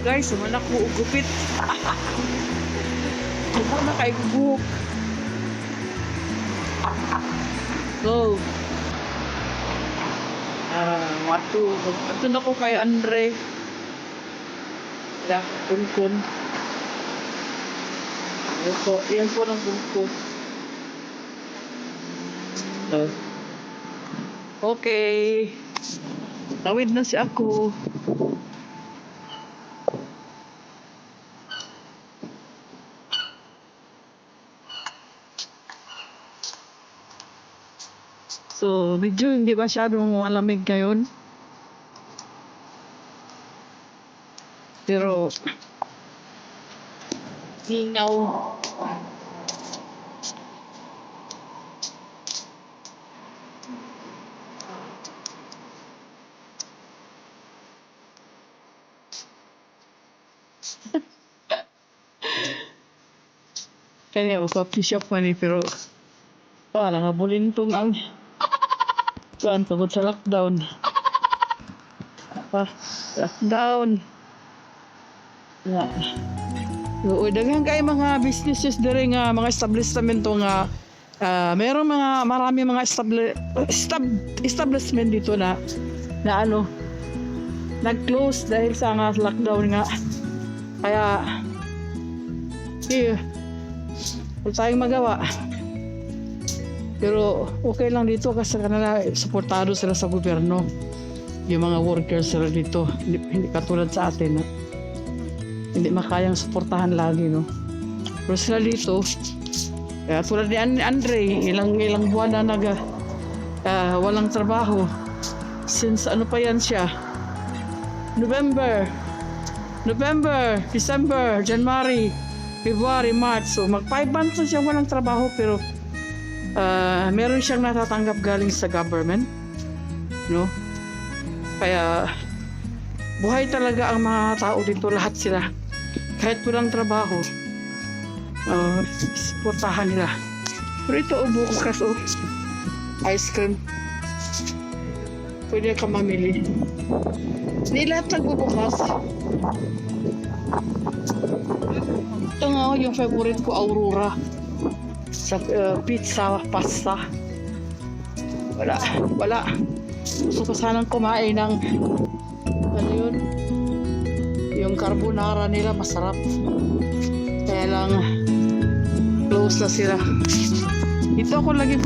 Guys, sumanak ko gupit. Ito na kay buhok. Go. Watu na ko kay Andre. Wala, kunkun. Yan po ng kunkun. Okay. Tawid na si ako. So, medyo hindi masyadong malamig ngayon. Pero, hingaw. Kaya coffee shop man eh, pero parang abulintong ang kuan tungkol sa lockdown. Lockdown. Nga. So, daghang kay mga businesses diri nga mga establishmento nga mayroong marami mga establishment dito na ano nag-close dahil sa nga lockdown nga. Kaya wala tayong magawa. Pero okay lang dito kasi kanila suportado sila sa gobyerno. Yung mga workers sila dito. Hindi katulad sa atin. Hindi makayang suportahan lagi, no? Pero sila dito, kaya tulad ni Andre, ilang buwan na walang trabaho. Since ano pa yan siya? November, December, January, February, March. So mag 5 months na siya walang trabaho pero meron siyang natatanggap galing sa government, no? Kaya buhay talaga ang mga tao dito, lahat sila. Kahit walang trabaho, suportahan nila. Pero ito, bukas, ice cream. Pwede ka mamili. Hindi lahat nagbubukas. Ito nga yung favorite ko, Aurora. Sa pizza, pasta. Wala. Gusto ko sanang kumain ng ano yun, yung carbonara nila masarap. Kaya lang close na sila. Ito ako lagi